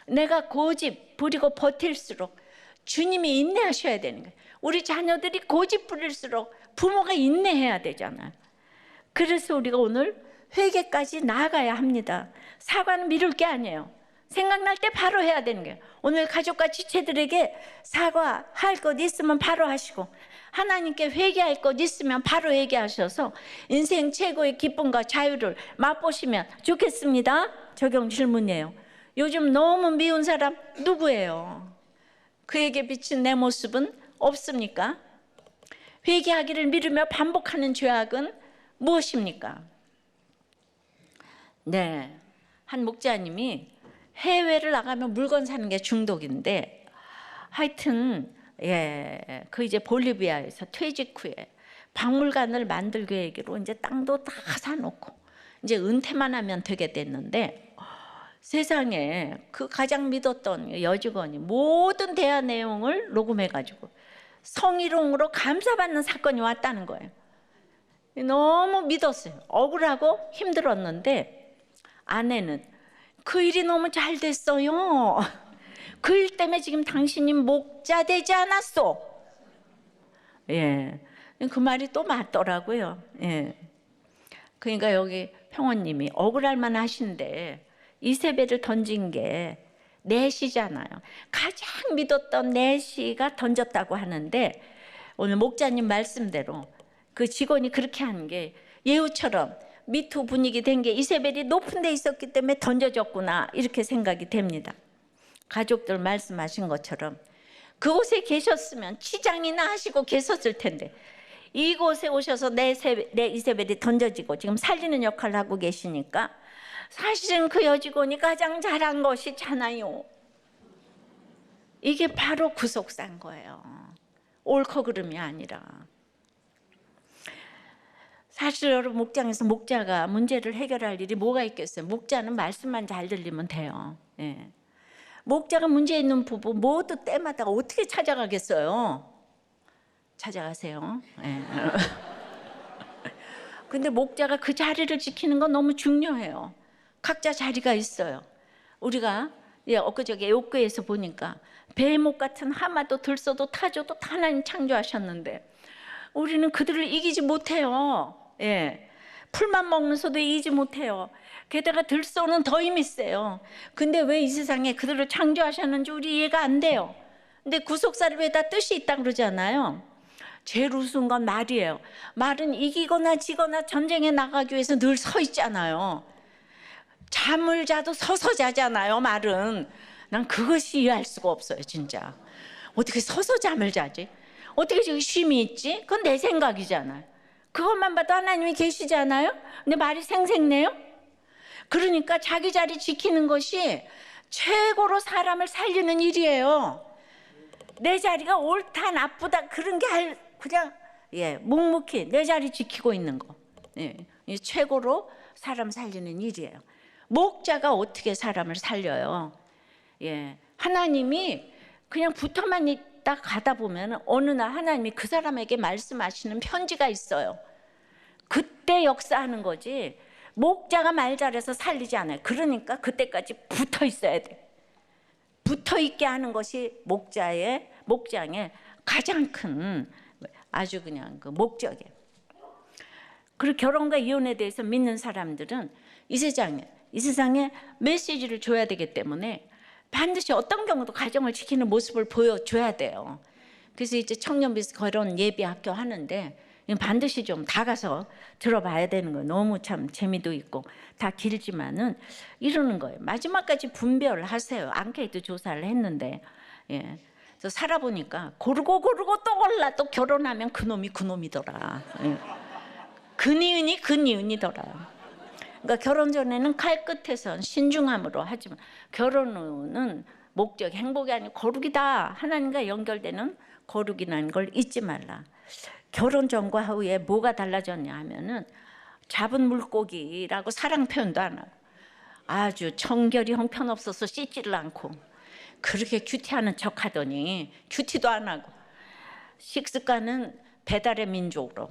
내가 고집 부리고 버틸수록 주님이 인내하셔야 되는 거예요. 우리 자녀들이 고집 부릴수록 부모가 인내해야 되잖아요. 그래서 우리가 오늘 회개까지 나아가야 합니다. 사과는 미룰 게 아니에요. 생각날 때 바로 해야 되는 거예요. 오늘 가족과 지체들에게 사과할 것 있으면 바로 하시고, 하나님께 회개할 것 있으면 바로 회개하셔서 인생 최고의 기쁨과 자유를 맛보시면 좋겠습니다. 적용 질문이에요. 요즘 너무 미운 사람 누구예요? 그에게 비친 내 모습은 없습니까? 회개하기를 미루며 반복하는 죄악은 무엇입니까? 한 목자님이 해외를 나가면 물건 사는 게 중독인데, 하여튼 그 이제 볼리비아에서 퇴직 후에 박물관을 만들 계획으로 이제 땅도 다 사놓고 이제 은퇴만 하면 되게 됐는데, 세상에 그 가장 믿었던 여직원이 모든 대화 내용을 녹음해가지고 성희롱으로 감사받는 사건이 왔다는 거예요. 너무 믿었어요. 억울하고 힘들었는데 아내는 그 일이 너무 잘 됐어요. 그 일 때문에 지금 당신이 목자 되지 않았어. 그 말이 또 맞더라고요. 그러니까 여기 평원님이 억울할 만 하신데 이세벨을 던진 게 넷이잖아요. 가장 믿었던 넷이가 던졌다고 하는데, 오늘 목자님 말씀대로 그 직원이 그렇게 하는 게 예후처럼 미투 분위기 된 게 이세벨이 높은 데 있었기 때문에 던져졌구나, 이렇게 생각이 됩니다. 가족들 말씀하신 것처럼 그곳에 계셨으면 치장이나 하시고 계셨을 텐데, 이곳에 오셔서 내 이세벨이 던져지고 지금 살리는 역할을 하고 계시니까 사실은 그 여직원이 가장 잘한 것이잖아요. 이게 바로 구속사인 거예요. 옳고 그름이 아니라. 사실 여러분, 목장에서 목자가 문제를 해결할 일이 뭐가 있겠어요? 목자는 말씀만 잘 들리면 돼요. 예. 목자가 문제 있는 부부 모두 때마다 어떻게 찾아가겠어요? 찾아가세요. 예. 근데 목자가 그 자리를 지키는 건 너무 중요해요. 각자 자리가 있어요. 우리가 엊그저께 욥기에서 보니까 베목 같은 하마도 들소도 타조도 다 하나님 창조하셨는데 우리는 그들을 이기지 못해요. 예. 풀만 먹는 소도 이기지 못해요. 게다가 들소는 더 힘이 세요. 근데 왜 이 세상에 그들을 창조하셨는지 우리 이해가 안 돼요. 근데 구속사를 왜 다 뜻이 있다 그러잖아요. 제일 우스운 건 말이에요. 말은 이기거나 지거나 전쟁에 나가기 위해서 늘 서 있잖아요. 잠을 자도 서서 자잖아요. 말은. 난 그것이 이해할 수가 없어요. 진짜. 어떻게 서서 잠을 자지? 어떻게 저기 쉼이 있지? 그건 내 생각이잖아요. 그것만 봐도 하나님이 계시잖아요. 근데 말이 생생내요. 그러니까 자기 자리 지키는 것이 최고로 사람을 살리는 일이에요. 내 자리가 옳다 나쁘다 그런 게 그냥 묵묵히 내 자리 지키고 있는 거. 이 최고로 사람 살리는 일이에요. 목자가 어떻게 사람을 살려요? 하나님이 그냥 붙어만 있다 가다 보면 어느 날 하나님이 그 사람에게 말씀하시는 편지가 있어요. 그때 역사하는 거지. 목자가 말 잘해서 살리지 않아요. 그러니까 그때까지 붙어 있어야 돼. 붙어 있게 하는 것이 목장의 가장 큰 아주 그냥 그 목적이에요. 그리고 결혼과 이혼에 대해서 믿는 사람들은 이 세상에 메시지를 줘야 되기 때문에 반드시 어떤 경우도 가정을 지키는 모습을 보여줘야 돼요. 그래서 이제 청년비스 결혼 예비학교 하는데 반드시 좀 다 가서 들어봐야 되는 거예요. 너무 참 재미도 있고 다 길지만은 이러는 거예요. 마지막까지 분별을 하세요. 앙케이트 조사를 했는데 그래서 살아보니까 고르고 또 골라 또 결혼하면 그놈이더라. 근이은이더라. 그러니까 결혼 전에는 칼끝에선 신중함으로 하지만 결혼 후는 목적 행복이 아니고 거룩이다. 하나님과 연결되는 거룩이라는 걸 잊지 말라. 결혼 전과 후에 뭐가 달라졌냐 하면은 잡은 물고기라고 사랑 표현도 안 하고 아주 청결이 형편없어서 씻지를 않고 그렇게 큐티하는 척 하더니 큐티도 안 하고 식습관은 배달의 민족으로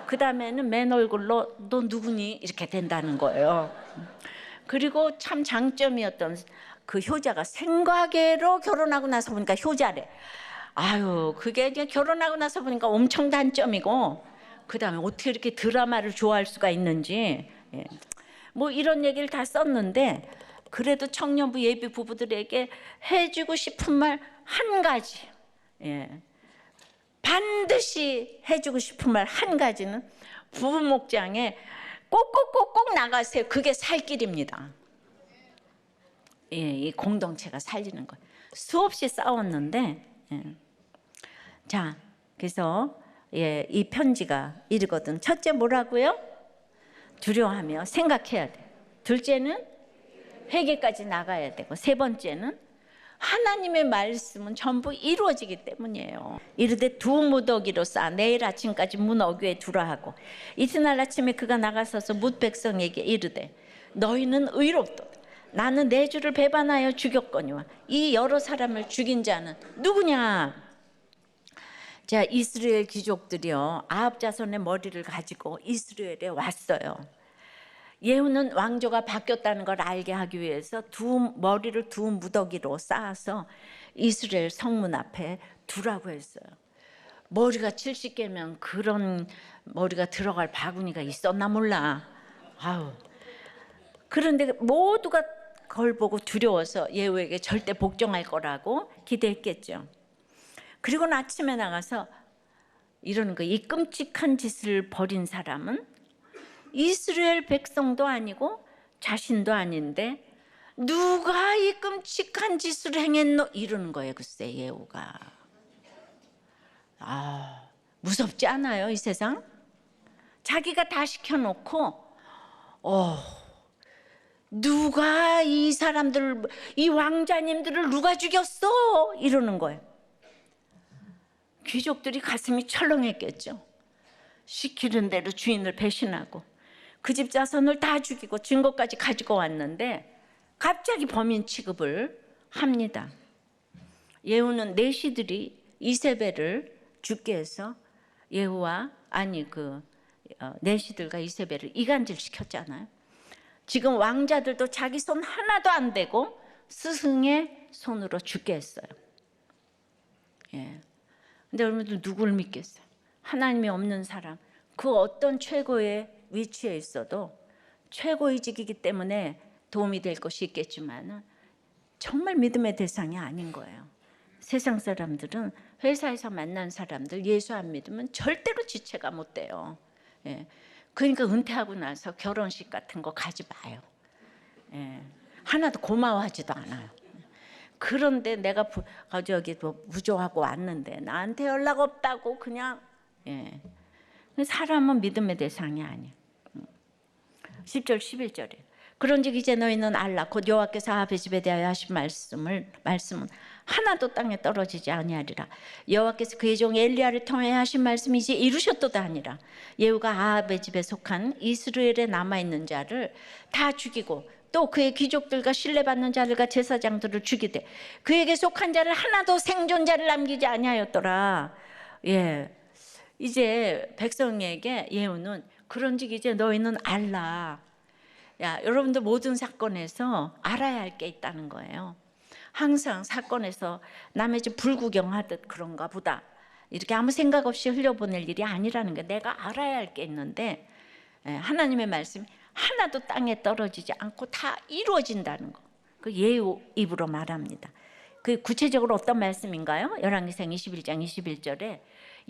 그 다음에는 맨 얼굴로 너 누구니 이렇게 된다는 거예요. 그리고 참 장점이었던 그 효자가 생과계로 결혼하고 나서 보니까 효자래. 아유, 그게 이제 결혼하고 나서 보니까 엄청 단점이고 그 다음에 어떻게 이렇게 드라마를 좋아할 수가 있는지 뭐 이런 얘기를 다 썼는데 그래도 청년부 예비 부부들에게 해주고 싶은 말 한 가지, 반드시 해주고 싶은 말 한 가지는 부부 목장에 꼭꼭 나가세요. 그게 살 길입니다. 이 공동체가 살리는 거예요. 수없이 싸웠는데 자, 그래서 이 편지가 이르거든. 첫째 뭐라고요? 두려워하며 생각해야 돼. 둘째는 회개까지 나가야 되고 세 번째는 하나님의 말씀은 전부 이루어지기 때문이에요. 이르되 두 무더기로 쌓아 내일 아침까지 문 어귀에 두라 하고 이튿날 아침에 그가 나가서서 뭇 백성에게 이르되 너희는 의롭도다. 나는 내 주를 배반하여 죽였거니와 이 여러 사람을 죽인 자는 누구냐? 자, 이스라엘 귀족들이요 아합 자손의 머리를 가지고 이스라엘에 왔어요. 예후는 왕조가 바뀌었다는 걸 알게 하기 위해서 머리를 두 무더기로 쌓아서 이스라엘 성문 앞에 두라고 했어요. 머리가 70개면 그런 머리가 들어갈 바구니가 있었나 몰라. 아우. 그런데 모두가 그걸 보고 두려워서 예후에게 절대 복종할 거라고 기대했겠죠. 그리고 아침에 나가서 이러는 거, 이 끔찍한 짓을 벌인 사람은 이스라엘 백성도 아니고 자신도 아닌데 누가 이 끔찍한 짓을 행했노? 이러는 거예요. 글쎄 예후가. 무섭지 않아요 이 세상? 자기가 다 시켜놓고 누가 이 사람들, 이 왕자님들을 누가 죽였어? 이러는 거예요. 귀족들이 가슴이 철렁했겠죠. 시키는 대로 주인을 배신하고 그 집 자손을 다 죽이고 증거까지 가지고 왔는데 갑자기 범인 취급을 합니다. 예후는 내시들이 이세벨을 죽게 해서 내시들과 이세벨을 이간질 시켰잖아요. 지금 왕자들도 자기 손 하나도 안 대고 스승의 손으로 죽게 했어요. 근데 여러분들 누구를 믿겠어요? 하나님이 없는 사람, 그 어떤 최고의 위치에 있어도 최고의직이기 때문에 도움이 될 것이 있겠지만 정말 믿음의 대상이 아닌 거예요. 세상 사람들은 회사에서 만난 사람들 예수 안 믿으면 절대로 지체가 못 돼요. 그러니까 은퇴하고 나서 결혼식 같은 거 가지 마요. 하나도 고마워하지도 않아요. 그런데 내가 저기 부조하고 왔는데 나한테 연락 없다고 그냥 사람은 믿음의 대상이 아니에요. 10절 11절에 그런즉 이제 너희는 알라 곧 여호와께서 아합의 집에 대하여 하신 말씀은 하나도 땅에 떨어지지 아니하리라. 여호와께서 그의 종 엘리야를 통해 하신 말씀이 이제 이루셨도다 하니라. 예후가 아합의 집에 속한 이스라엘에 남아있는 자를 다 죽이고 또 그의 귀족들과 신뢰받는 자들과 제사장들을 죽이되 그에게 속한 자를 하나도 생존자를 남기지 아니하였더라. 이제 백성에게 예후는 그런즉 이제 너희는 알라. 여러분들 모든 사건에서 알아야 할 게 있다는 거예요. 항상 사건에서 남의 집 불구경하듯 그런가 보다 이렇게 아무 생각 없이 흘려보낼 일이 아니라는 게 내가 알아야 할 게 있는데 하나님의 말씀이 하나도 땅에 떨어지지 않고 다 이루어진다는 거. 그 예후 입으로 말합니다. 그 구체적으로 어떤 말씀인가요? 열왕기상 21장 21절에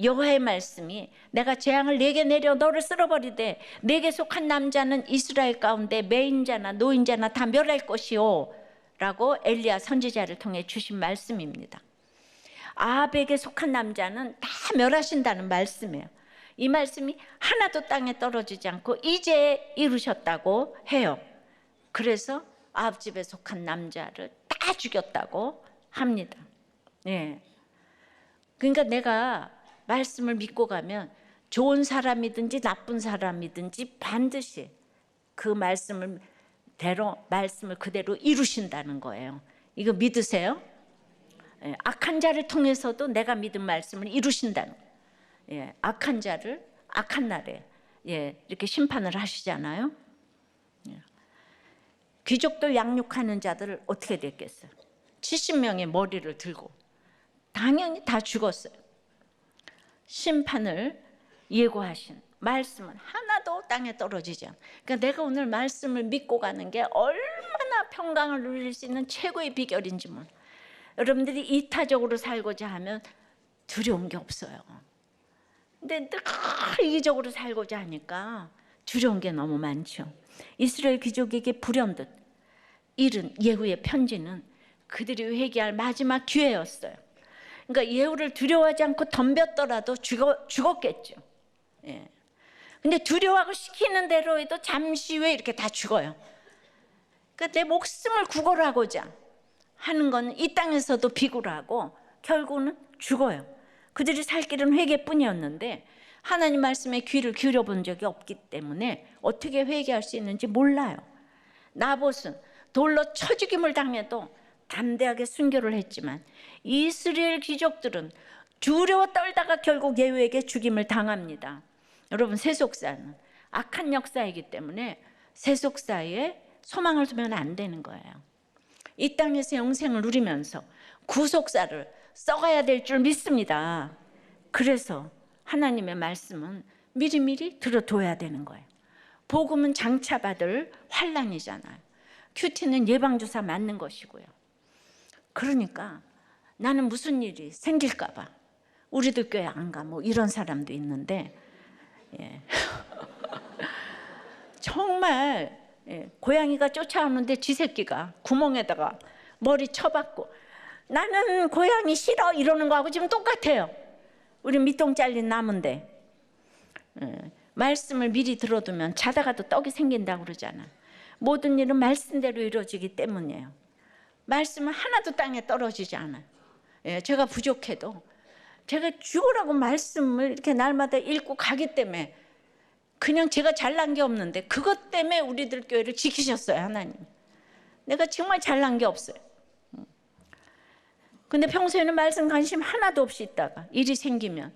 여호와의 말씀이 내가 재앙을 네게 내려 너를 쓸어버리되 네게 속한 남자는 이스라엘 가운데 매인자나 노인자나 다 멸할 것이요 라고 엘리야 선지자를 통해 주신 말씀입니다. 아합에게 속한 남자는 다 멸하신다는 말씀이에요. 이 말씀이 하나도 땅에 떨어지지 않고 이제 이루셨다고 해요. 그래서 아합 집에 속한 남자를 다 죽였다고 합니다. 그러니까 내가 말씀을 믿고 가면 좋은 사람이든지 나쁜 사람이든지 반드시 그 말씀을 그대로 이루신다는 거예요. 이거 믿으세요? 악한 자를 통해서도 내가 믿은 말씀을 이루신다는 거예요. 악한 자를 악한 날에 이렇게 심판을 하시잖아요. 귀족들 양육하는 자들을 어떻게 됐겠어요? 70명의 머리를 들고 당연히 다 죽었어요. 심판을 예고하신 말씀은 하나도 땅에 떨어지지 않아요. 그러니까 내가 오늘 말씀을 믿고 가는 게 얼마나 평강을 누릴 수 있는 최고의 비결인지 몰라요. 여러분들이 이타적으로 살고자 하면 두려운 게 없어요. 근데 늘 이기적으로 살고자 하니까 두려운 게 너무 많죠. 이스라엘 귀족에게 불현듯 이른 예후의 편지는 그들이 회개할 마지막 기회였어요. 그러니까 예후를 두려워하지 않고 덤볐더라도 죽었겠죠. 근데 두려워하고 시키는 대로 해도 잠시 후에 이렇게 다 죽어요. 그러니까 내 목숨을 구걸하고자 하는 건 이 땅에서도 비굴하고 결국은 죽어요. 그들이 살 길은 회개뿐이었는데 하나님 말씀에 귀를 기울여 본 적이 없기 때문에 어떻게 회개할 수 있는지 몰라요. 나봇은 돌로 쳐 죽임을 당해도 담대하게 순교를 했지만 이스라엘 귀족들은 두려워 떨다가 결국 예후에게 죽임을 당합니다. 여러분 세속사는 악한 역사이기 때문에 세속사에 소망을 두면 안 되는 거예요. 이 땅에서 영생을 누리면서 구속사를 써가야 될 줄 믿습니다. 그래서 하나님의 말씀은 미리미리 들어둬야 되는 거예요. 복음은 장차받을 환난이잖아요. 큐티는 예방주사 맞는 것이고요. 그러니까 나는 무슨 일이 생길까 봐 우리도 교회 안 가 뭐 이런 사람도 있는데 정말 고양이가 쫓아오는데 지 새끼가 구멍에다가 머리 쳐박고 나는 고양이 싫어 이러는 거하고 지금 똑같아요. 우리 밑동 잘린 나무인데 말씀을 미리 들어두면 자다가도 떡이 생긴다고 그러잖아. 모든 일은 말씀대로 이루어지기 때문이에요. 말씀은 하나도 땅에 떨어지지 않아요. 제가 부족해도 제가 죽으라고 말씀을 이렇게 날마다 읽고 가기 때문에 그냥 제가 잘난 게 없는데 그것 때문에 우리들 교회를 지키셨어요, 하나님. 내가 정말 잘난 게 없어요. 근데 평소에는 말씀 관심 하나도 없이 있다가 일이 생기면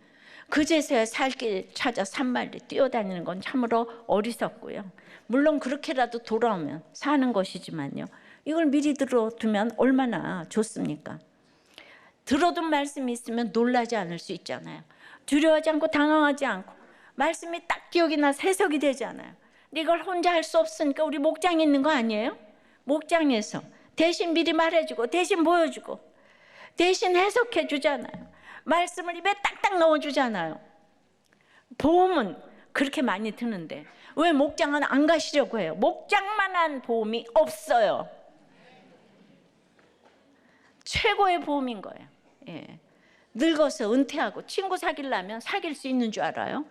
그제서야 살 길 찾아 산만리 뛰어다니는 건 참으로 어리석고요. 물론 그렇게라도 돌아오면 사는 것이지만요. 이걸 미리 들어두면 얼마나 좋습니까? 들어둔 말씀이 있으면 놀라지 않을 수 있잖아요. 두려워하지 않고 당황하지 않고 말씀이 딱 기억이 나서 해석이 되잖아요. 근데 이걸 혼자 할 수 없으니까 우리 목장에 있는 거 아니에요? 목장에서 대신 미리 말해주고 대신 보여주고 대신 해석해 주잖아요. 말씀을 입에 딱딱 넣어주잖아요. 보험은 그렇게 많이 드는데 왜 목장은 안 가시려고 해요? 목장만한 보험이 없어요. 최고의 보험인 거예요. 예. 늙어서 은퇴하고 친구 사귀려면 사귈 수 있는 줄 알아요?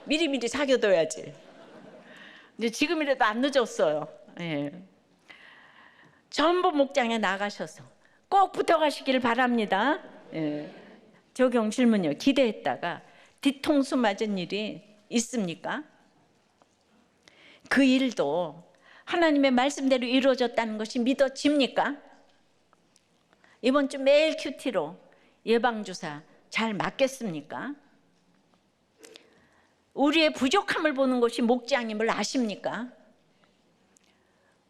미리미리 사귀어둬야지. 근데 지금이라도 안 늦었어요. 예. 전부 목장에 나가셔서 꼭 붙어가시길 바랍니다. 예. 적용 질문요. 기대했다가 뒤통수 맞은 일이 있습니까? 그 일도 하나님의 말씀대로 이루어졌다는 것이 믿어집니까? 이번 주 매일 큐티로 예방주사 잘 맞겠습니까? 우리의 부족함을 보는 것이 목장임을 아십니까?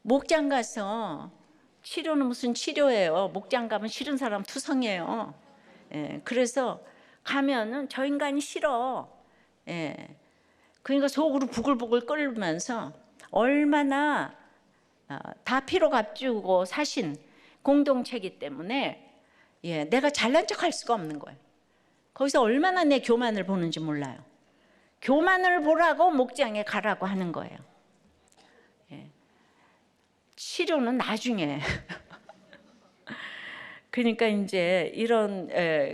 목장 가서 치료는 무슨 치료예요? 목장 가면 싫은 사람 투성이에요. 예, 그래서 가면은 저 인간이 싫어. 예, 그러니까 속으로 부글부글 끓으면서 얼마나 다 피로 값주고 사신 공동체이기 때문에 예, 내가 잘난 척할 수가 없는 거예요. 거기서 얼마나 내 교만을 보는지 몰라요. 교만을 보라고 목장에 가라고 하는 거예요. 예. 치료는 나중에. 그러니까 이제 이런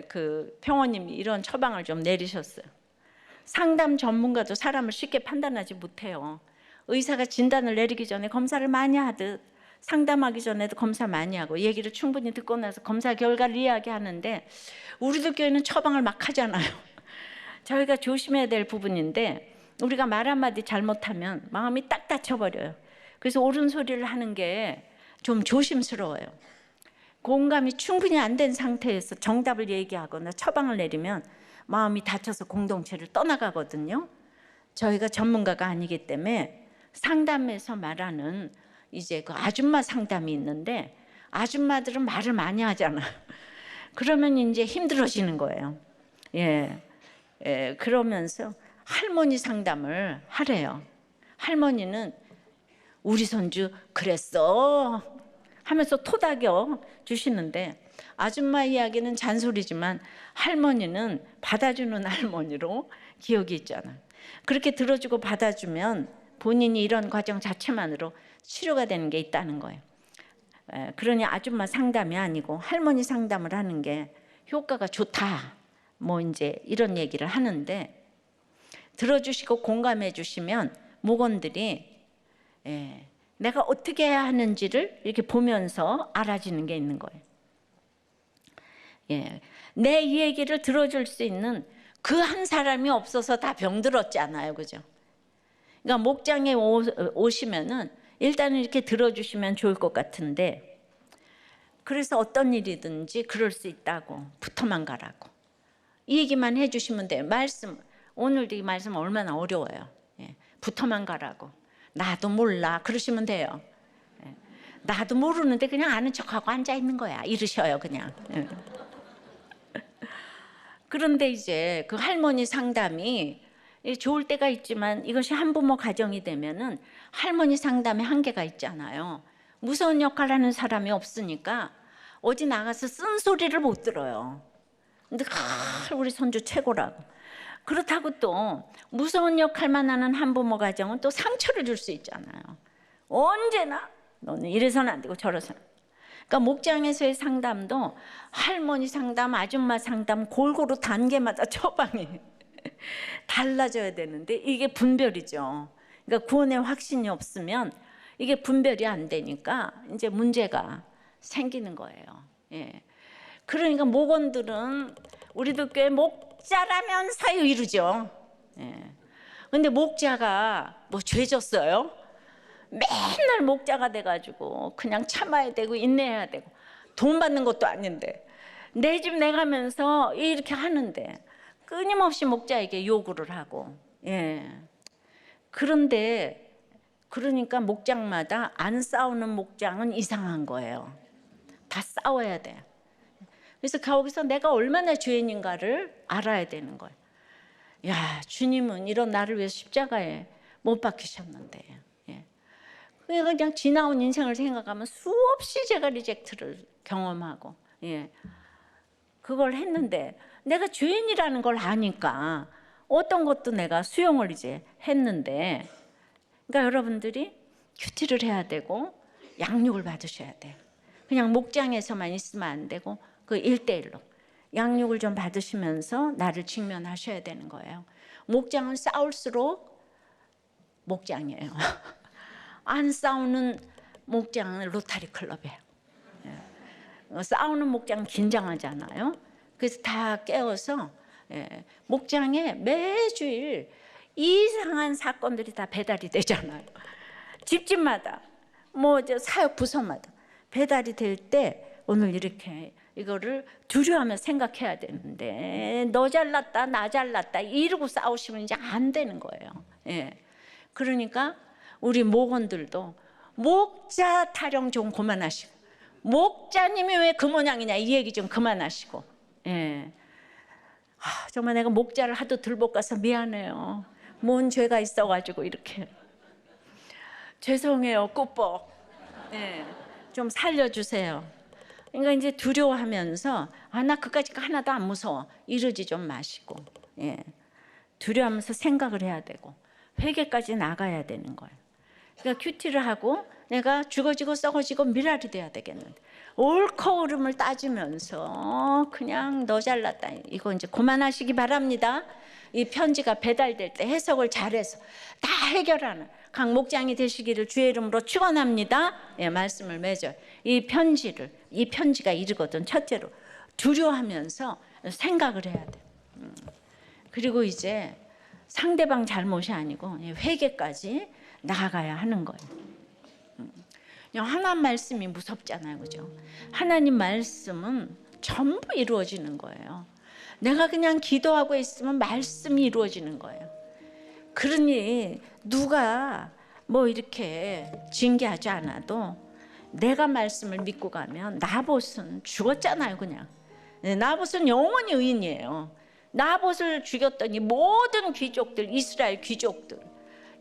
그 평원님이 이런 처방을 좀 내리셨어요. 상담 전문가도 사람을 쉽게 판단하지 못해요. 의사가 진단을 내리기 전에 검사를 많이 하듯 상담하기 전에도 검사 많이 하고 얘기를 충분히 듣고 나서 검사 결과를 이야기하는데 우리들 교회는 처방을 막 하잖아요. 저희가 조심해야 될 부분인데 우리가 말 한마디 잘못하면 마음이 딱 다쳐버려요. 그래서 옳은 소리를 하는 게 좀 조심스러워요. 공감이 충분히 안 된 상태에서 정답을 얘기하거나 처방을 내리면 마음이 다쳐서 공동체를 떠나가거든요. 저희가 전문가가 아니기 때문에 상담에서 말하는 이제 그 아줌마 상담이 있는데 아줌마들은 말을 많이 하잖아요. 그러면 이제 힘들어지는 거예요. 예, 그러면서 할머니 상담을 하래요. 할머니는 우리 손주 그랬어 하면서 토닥여 주시는데 아줌마 이야기는 잔소리지만 할머니는 받아주는 할머니로 기억이 있잖아요. 그렇게 들어주고 받아주면 본인이 이런 과정 자체만으로 치료가 되는 게 있다는 거예요. 그러니 아줌마 상담이 아니고 할머니 상담을 하는 게 효과가 좋다. 뭐 이제 이런 얘기를 하는데 들어주시고 공감해 주시면 목원들이 내가 어떻게 해야 하는지를 이렇게 보면서 알아지는 게 있는 거예요. 내 얘기를 들어줄 수 있는 그 한 사람이 없어서 다 병들었잖아요, 그죠? 그러니까 목장에 오시면은 일단은 이렇게 들어주시면 좋을 것 같은데 그래서 어떤 일이든지 그럴 수 있다고 붙어만 가라고 이 얘기만 해주시면 돼요. 말씀 오늘도 이 말씀 얼마나 어려워요. 붙어만 가라고 나도 몰라 그러시면 돼요. 나도 모르는데 그냥 아는 척하고 앉아 있는 거야 이러셔요 그냥. 그런데 이제 그 할머니 상담이 좋을 때가 있지만 이것이 한부모 가정이 되면은 할머니 상담에 한계가 있잖아요. 무서운 역할을 하는 사람이 없으니까 어디 나가서 쓴소리를 못 들어요. 근데 우리 손주 최고라고. 그렇다고 또 무서운 역할만 하는 한부모 가정은 또 상처를 줄 수 있잖아요. 언제나 너는 이래서는 안 되고 저래서는. 그러니까 목장에서의 상담도 할머니 상담, 아줌마 상담 골고루 단계마다 처방이 달라져야 되는데 이게 분별이죠. 그러니까 구원의 확신이 없으면 이게 분별이 안 되니까 이제 문제가 생기는 거예요. 예. 그러니까 목원들은 우리도 꽤 목자라면서 이루죠. 예. 근데 목자가 뭐 죄졌어요? 맨날 목자가 돼가지고 그냥 참아야 되고 인내해야 되고 돈 받는 것도 아닌데 내 집 내가면서 이렇게 하는데 끊임없이 목자에게 요구를 하고. 예. 그런데 그러니까 목장마다 안 싸우는 목장은 이상한 거예요. 다 싸워야 돼. 그래서 거기서 내가 얼마나 죄인인가를 알아야 되는 거예요. 야, 주님은 이런 나를 위해서 십자가에 못 박히셨는데. 예. 그냥 지나온 인생을 생각하면 수없이 제가 리젝트를 경험하고, 예. 그걸 했는데 내가 죄인이라는 걸 아니까 어떤 것도 내가 수용을 이제 했는데, 그러니까 여러분들이 큐티를 해야 되고 양육을 받으셔야 돼요. 그냥 목장에서만 있으면 안 되고 그 1:1로 양육을 좀 받으시면서 나를 직면하셔야 되는 거예요. 목장은 싸울수록 목장이에요. 안 싸우는 목장은 로타리 클럽이에요. 싸우는 목장은 긴장하잖아요. 그래서 다 깨워서 목장에 매주일 이상한 사건들이 다 배달이 되잖아요. 집집마다 뭐 사역 부서마다 배달이 될 때 오늘 이렇게 이거를 두려워하며 생각해야 되는데 너 잘났다 나 잘났다 이러고 싸우시면 이제 안 되는 거예요. 예. 그러니까 우리 목원들도 목자 타령 좀 그만하시고 목자님이 왜 그 모양이냐 이 얘기 좀 그만하시고. 예. 정말 내가 목자를 하도 들볶아서 미안해요. 뭔 죄가 있어가지고 이렇게 죄송해요 꾸뻑. 예. 좀 살려주세요. 그러니까 이제 두려워하면서 나 그까짓 거 하나도 안 무서워 이러지 좀 마시고. 예. 두려워하면서 생각을 해야 되고 회개까지 나가야 되는 거예요. 그러니까 큐티를 하고 내가 죽어지고 썩어지고 미랄이 돼야 되겠는데 옳고 그름을 따지면서 그냥 너 잘났다 이거 이제 그만하시기 바랍니다. 이 편지가 배달될 때 해석을 잘해서 다 해결하는 각 목장이 되시기를 주의 이름으로 축원합니다. 예, 말씀을 맺어요. 이 편지가 이르거든. 첫째로 두려워하면서 생각을 해야 돼. 그리고 이제 상대방 잘못이 아니고 회개까지 나아가야 하는 거예요. 그냥 하나님 말씀이 무섭잖아요, 그죠? 하나님 말씀은 전부 이루어지는 거예요. 내가 그냥 기도하고 있으면 말씀이 이루어지는 거예요. 그러니 누가 뭐 이렇게 징계하지 않아도 내가 말씀을 믿고 가면 나봇은 죽었잖아요, 그냥. 나봇은 영원히 의인이에요. 나봇을 죽였더니 모든 귀족들, 이스라엘 귀족들,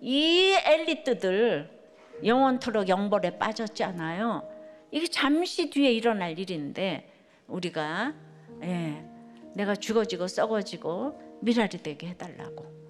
이 엘리트들 영원토록 영벌에 빠졌잖아요. 이게 잠시 뒤에 일어날 일인데 우리가 내가 죽어지고 썩어지고 미랄이 되게 해달라고.